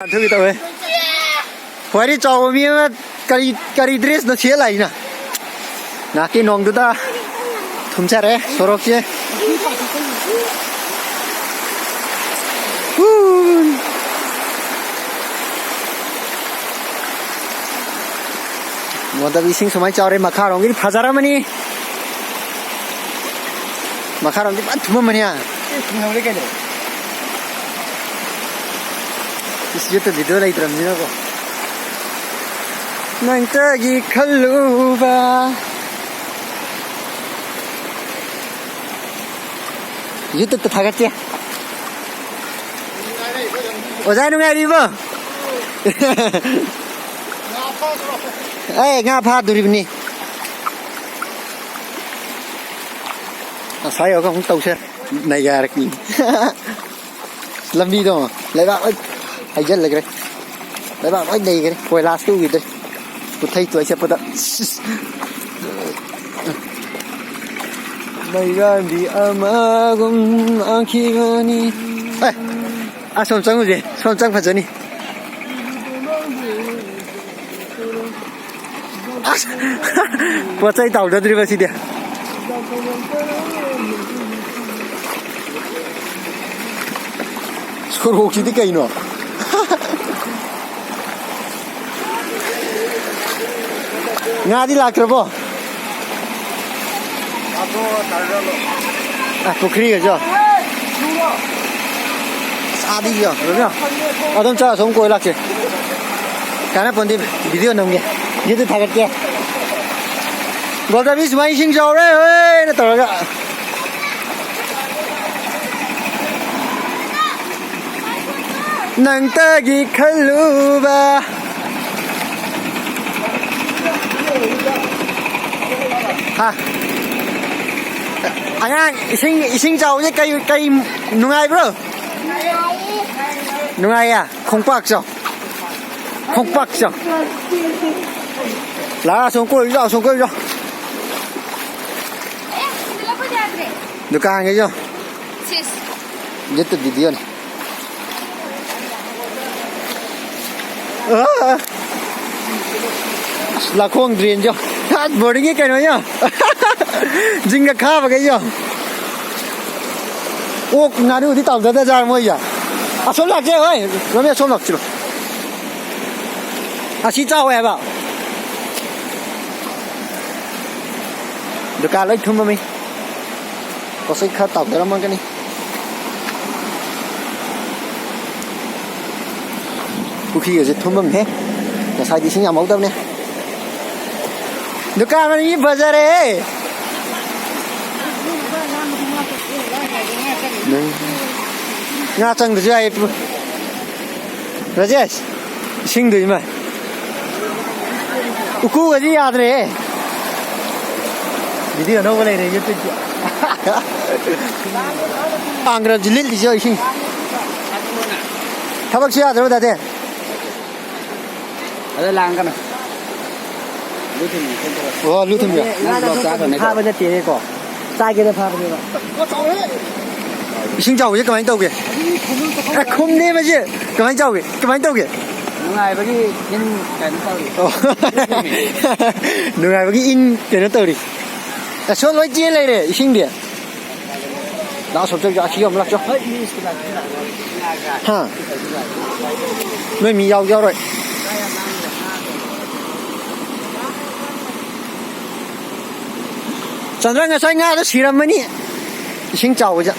Thứ tao ấy, hồi đi trâu mi mà cari dress nó chia lại nè, nè cái nòng tụi ta thùng xe đấy, số rốc chứ, muốn ta đi sinh số mấy cháu đây mà khao rong cái phá ra mà nè, mà khao rong cái bắt thùng mà nè, thùng nào đấy cái này. Itu video lagi teram ni aku. Nangta gi kaluba. Itu tu thagat ya. Ozai nungai di bo. Ngapa duri ni? Saya không tahu sih. Này gà kì. Làm đi đâu mà. Lại bạn hay rất là cái đấy bạn nói đây cái quay la cái gì đây tôi thấy tuổi sẽ bắt đầu đây là đi ama gum akivani son trắng gì son trắng phải gì bắt tay tàu ra đi vào gì đấy số hộ gì cái nữa Nga đi lạc rồi bo. Pukri rồi. Xa đi rồi, đúng không? Ở trong chợ sống cối lạc chứ. Cái này còn đi video nồng kìa. Như tôi thay cái kia. Gọi ta biết mấy sinh dầu đấy ơi, nó tỏ ra. Nang ta gi kaluba. Ha. Anh sinh giàu chứ cây nungai bro. Nungai à? Không bạc sao? Không bạc sao? Lá xuống cối rồi. Được ăn cái chưa? Nhất tự video này. Là không riêng cho boarding cái nói nhá dinh cái khá vào cái gì ô ngã đi thì tàu ra mới à số lạc chứ ơi nó mới số lạc chứ xin chào em ạ được cả lấy thun mà mình có xây khá tàu cái cái này có khi ở dưới thun mà mình hết là sai đi sinh nhà mẫu tâm nè दुकान में ये बाजार है ना चंग जो है राजेश सिंह दुई में उकू अजी याद रहे दीदी अनो बोले रहे ये तो आंग्रा जिले लिजो सिंह थबक से याद रहो दादे अरे लांग का Ồ, lưu thêm việc. Pha bây giờ tiền này có. Sai kia pha bây giờ. Xin chào với các bạn tàu kìa. Không đi mà chứ. Các bạn tàu kìa. Ngày với cái in cái nó tàu đi. Ngày với cái in cái nó tàu đi. Số lối chia này để xin điện. Đó số cho chị ông lắc cho. Ha. Mới mì giàu rồi. Chẳng ra ngay Nga nó xì ra mấy nị xin chào chứ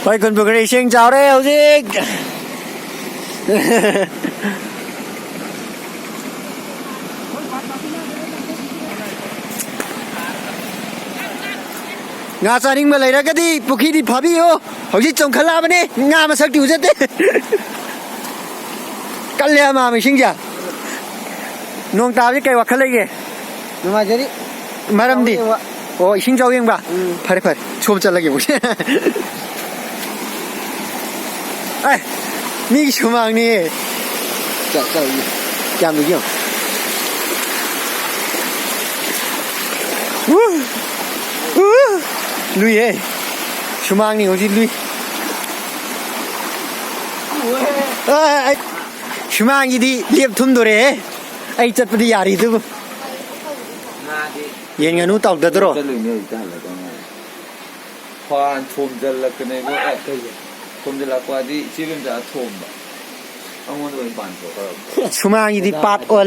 vậy còn bữa này xin chào đây hầu gì Nga gia đình mà lấy ra cái đi một khi đi phá bi ô hầu gì trồng khá la mà nè Nga mà sao chịu rất đấy cắt lẹ mà mình xin chào Nông tao với cây hoặc khá lấy kìa Nhưng mà chứ đi Mà làm đi Ồ, xin chào yên bà Phải chôm chân lagi một chứ Ê Mì chú mạng nè Chào Chào được không Lui shumang ni hoji lui ai shumang ji di liep thum do re ai chat padi yari tu yen nganu taw da dro พอชมจะละกันในพวกแอดชมจะละกว่าที่ชีวิตจะชมอ่ะเอาเงินโดนปั่นตัว shumang ji di pat ole